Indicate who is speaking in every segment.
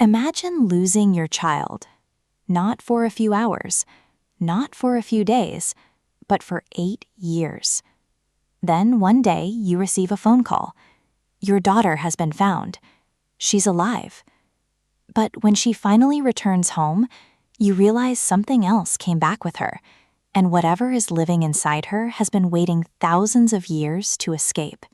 Speaker 1: Imagine losing your child, not for a few hours, not for a few days, but for 8 years. Then one day you receive a phone call. Your daughter has been found. She's alive. But when she finally returns home, you realize something else came back with her, and whatever is living inside her has been waiting thousands of years to escape.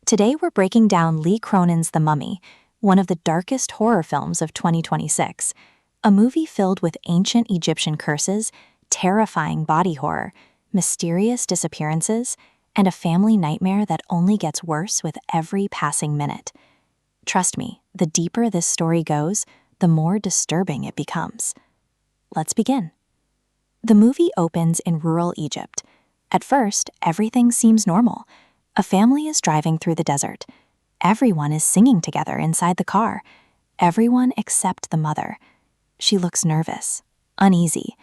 Speaker 1: Today we're breaking down Lee Cronin's The Mummy, one of the darkest horror films of 2026, a movie filled with ancient Egyptian curses, terrifying body horror, mysterious disappearances, and a family nightmare that only gets worse with every passing minute. Trust me, the deeper this story goes, the more disturbing it becomes. Let's begin. The movie opens in rural Egypt. At first, everything seems normal. A family is driving through the desert. Everyone is singing together inside the car. Everyone except the mother. She looks nervous, uneasy,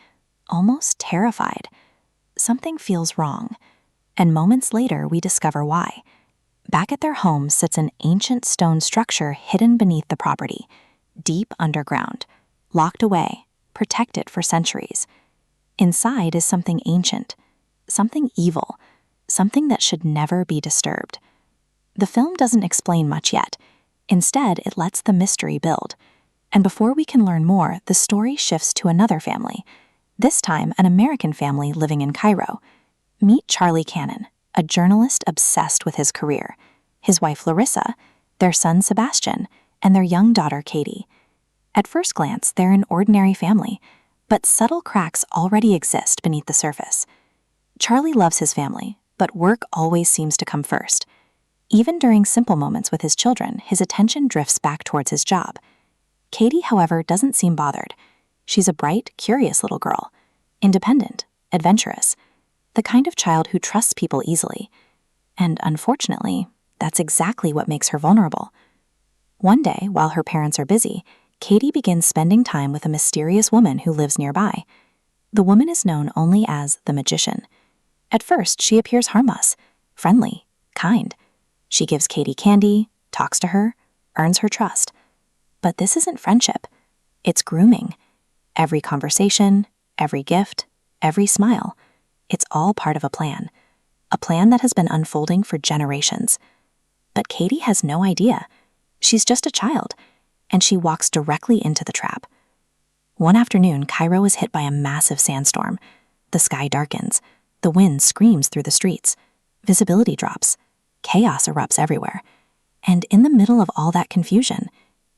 Speaker 1: almost terrified. Something feels wrong. And moments later, we discover why. Back at their home sits an ancient stone structure hidden beneath the property, deep underground, locked away, protected for centuries. Inside is something ancient, something evil, something that should never be disturbed. The film doesn't explain much yet. Instead, it lets the mystery build. And before we can learn more, the story shifts to another family, this time an American family living in Cairo. Meet Charlie Cannon, a journalist obsessed with his career, his wife Larissa, their son Sebastian, and their young daughter Katie. At first glance, they're an ordinary family, but subtle cracks already exist beneath the surface. Charlie loves his family, but work always seems to come first. Even during simple moments with his children, his attention drifts back towards his job. Katie, however, doesn't seem bothered. She's a bright, curious little girl, independent, adventurous, the kind of child who trusts people easily. And unfortunately, that's exactly what makes her vulnerable. One day, while her parents are busy, Katie begins spending time with a mysterious woman who lives nearby. The woman is known only as the Magician. At first, she appears harmless, friendly, kind. She gives Katie candy, talks to her, earns her trust. But this isn't friendship. It's grooming. Every conversation, every gift, every smile. It's all part of a plan that has been unfolding for generations. But Katie has no idea. She's just a child, and she walks directly into the trap. One afternoon, Cairo is hit by a massive sandstorm. The sky darkens. The wind screams through the streets. Visibility drops. Chaos erupts everywhere. And in the middle of all that confusion,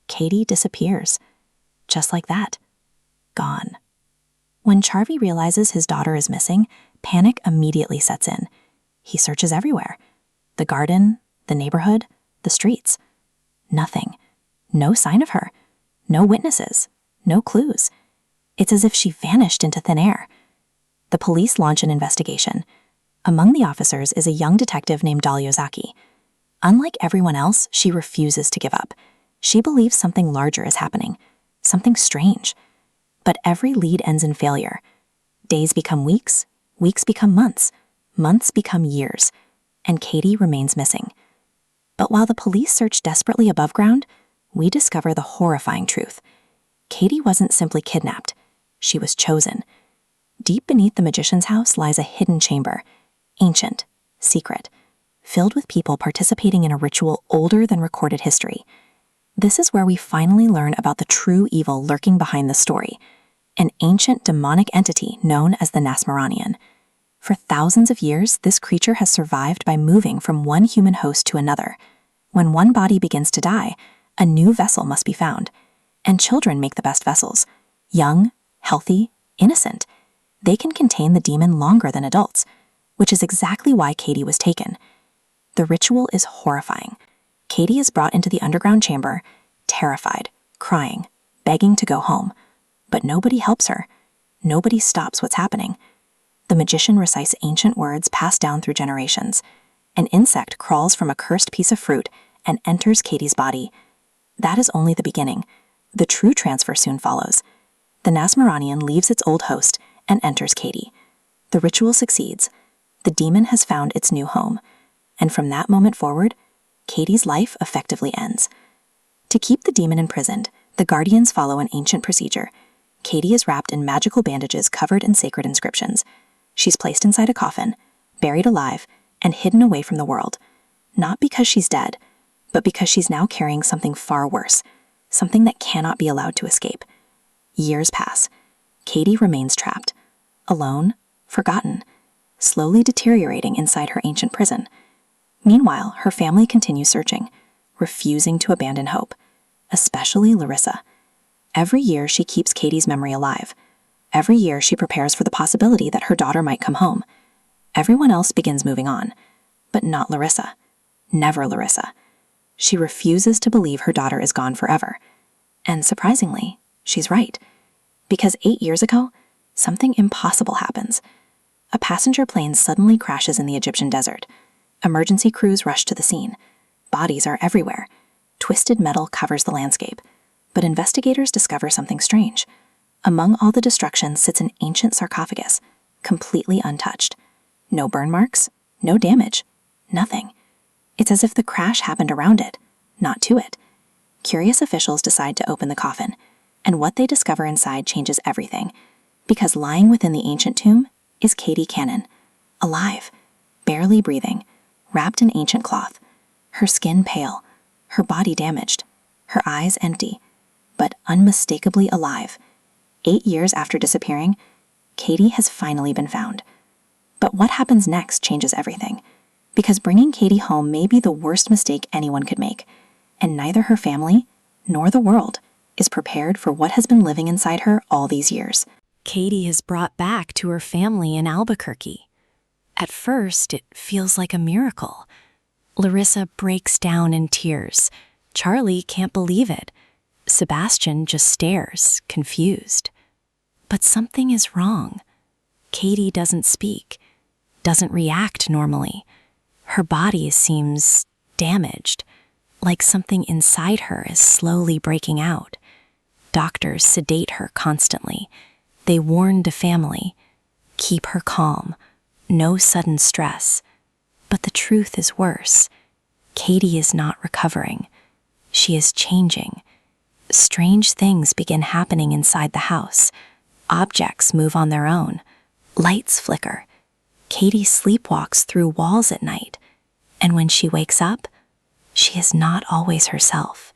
Speaker 1: Katie disappears. Just like that. Gone. When Charlie realizes his daughter is missing, panic immediately sets in. He searches everywhere. The garden, the neighborhood, the streets. Nothing. No sign of her. No witnesses. No clues. It's as if she vanished into thin air. The police launch an investigation. Among the officers is a young detective named Zaki. Unlike everyone else, she refuses to give up. She believes something larger is happening, something strange. But every lead ends in failure. Days become weeks, weeks become months, months become years, and Katie remains missing. But while the police search desperately above ground, we discover the horrifying truth. Katie wasn't simply kidnapped. She was chosen. Deep beneath the magician's house lies a hidden chamber, ancient, secret, filled with people participating in a ritual older than recorded history. This is where we finally learn about the true evil lurking behind the story, an ancient demonic entity known as the Nasmaranian. For thousands of years, this creature has survived by moving from one human host to another. When one body begins to die, a new vessel must be found. And children make the best vessels. Young, healthy, innocent. They can contain the demon longer than adults, which is exactly why Katie was taken. The ritual is horrifying. Katie is brought into the underground chamber, terrified, crying, begging to go home. But nobody helps her. Nobody stops what's happening. The magician recites ancient words passed down through generations. An insect crawls from a cursed piece of fruit and enters Katie's body. That is only the beginning. The true transfer soon follows. The Nasmaranian leaves its old host and enters Katie. The ritual succeeds. The demon has found its new home. And from that moment forward, Katie's life effectively ends. To keep the demon imprisoned, The guardians follow an ancient procedure. Katie is wrapped in magical bandages covered in sacred inscriptions. She's placed inside a coffin, buried alive, and hidden away from the world. Not because she's dead, but because she's now carrying something far worse, something that cannot be allowed to escape. Years pass. Katie remains trapped, alone, forgotten, slowly deteriorating inside her ancient prison. Meanwhile, her family continues searching, refusing to abandon hope, especially Larissa. Every year she keeps Katie's memory alive. Every year she prepares for the possibility that her daughter might come home. Everyone else begins moving on, but not Larissa. Never Larissa. She refuses to believe her daughter is gone forever. And surprisingly, she's right. Because 8 years ago, something impossible happens. A passenger plane suddenly crashes in the Egyptian desert. Emergency crews rush to the scene. Bodies are everywhere. Twisted metal covers the landscape. But investigators discover something strange. Among all the destruction sits an ancient sarcophagus, completely untouched. No burn marks, no damage, nothing. It's as if the crash happened around it, not to it. Curious officials decide to open the coffin, and what they discover inside changes everything, because lying within the ancient tomb is Katie Cannon, alive, barely breathing, wrapped in ancient cloth, her skin pale, her body damaged, her eyes empty, but unmistakably alive. 8 years after disappearing, Katie has finally been found. But what happens next changes everything, because bringing Katie home may be the worst mistake anyone could make, and neither her family nor the world is prepared for what has been living inside her all these years.
Speaker 2: Katie is brought back to her family in Albuquerque. At first, it feels like a miracle. Larissa breaks down in tears. Charlie can't believe it. Sebastian just stares, confused. But something is wrong. Katie doesn't speak, doesn't react normally. Her body seems damaged, like something inside her is slowly breaking out. Doctors sedate her constantly. They warn the family, keep her calm, no sudden stress. But the truth is worse. Katie is not recovering. She is changing. Strange things begin happening inside the house. Objects move on their own. Lights flicker. Katie sleepwalks through walls at night. And when she wakes up, she is not always herself.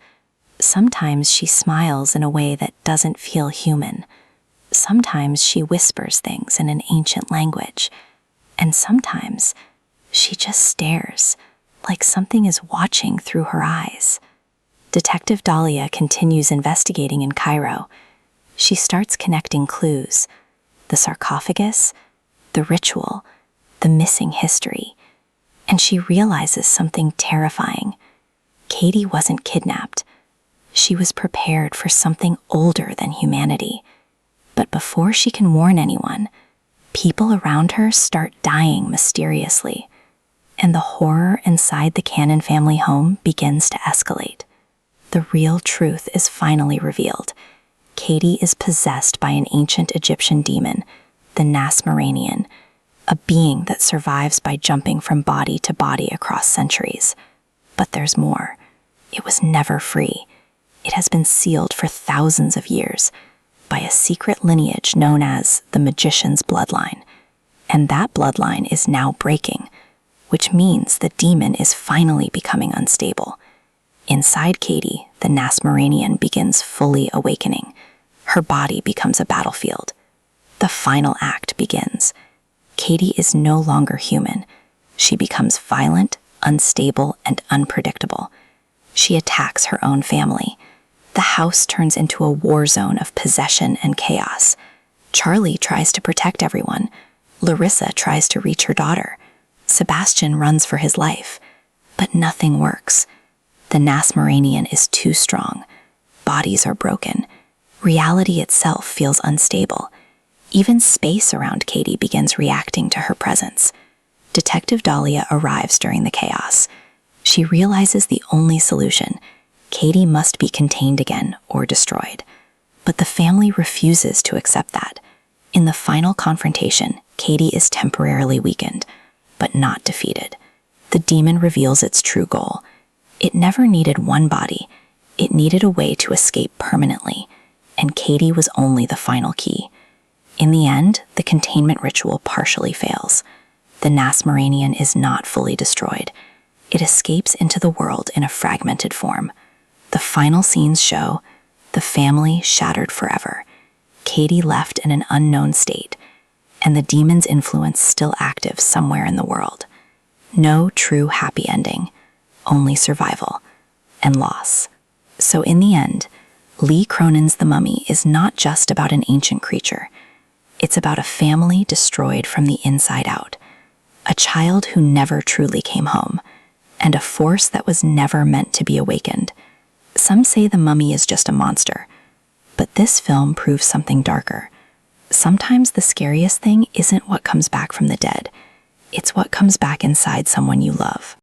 Speaker 2: Sometimes she smiles in a way that doesn't feel human. Sometimes she whispers things in an ancient language. And sometimes she just stares, like something is watching through her eyes. Detective Dahlia continues investigating in Cairo. She starts connecting clues: the sarcophagus, the ritual, the missing history. And she realizes something terrifying. Katie wasn't kidnapped. She was prepared for something older than humanity. But before she can warn anyone, people around her start dying mysteriously. And the horror inside the Cannon family home begins to escalate. The real truth is finally revealed. Katie is possessed by an ancient Egyptian demon, the Nasmaranian, a being that survives by jumping from body to body across centuries. But there's more. It was never free. It has been sealed for thousands of years by a secret lineage known as the magician's bloodline. And that bloodline is now breaking, which means the demon is finally becoming unstable. Inside Katie, the Nasmaranian begins fully awakening. Her body becomes a battlefield. The final act begins. Katie is no longer human. She becomes violent, unstable, and unpredictable. She attacks her own family. The house turns into a war zone of possession and chaos. Charlie tries to protect everyone. Larissa tries to reach her daughter. Sebastian runs for his life. But nothing works. The Nasmaranian is too strong. Bodies are broken. Reality itself feels unstable. Even space around Katie begins reacting to her presence. Detective Dahlia arrives during the chaos. She realizes the only solution: Katie must be contained again or destroyed. But the family refuses to accept that. In the final confrontation, Katie is temporarily weakened, but not defeated. The demon reveals its true goal. It never needed one body. It needed a way to escape permanently, and Katie was only the final key. In the end, the containment ritual partially fails. The Nasmaranian is not fully destroyed. It escapes into the world in a fragmented form. The final scenes show the family shattered forever, Katie left in an unknown state, and the demon's influence still active somewhere in the world. No true happy ending, only survival and loss. So in the end, Lee Cronin's The Mummy is not just about an ancient creature. It's about a family destroyed from the inside out, a child who never truly came home, and a force that was never meant to be awakened. Some say the mummy is just a monster, but this film proves something darker. Sometimes the scariest thing isn't what comes back from the dead, it's what comes back inside someone you love.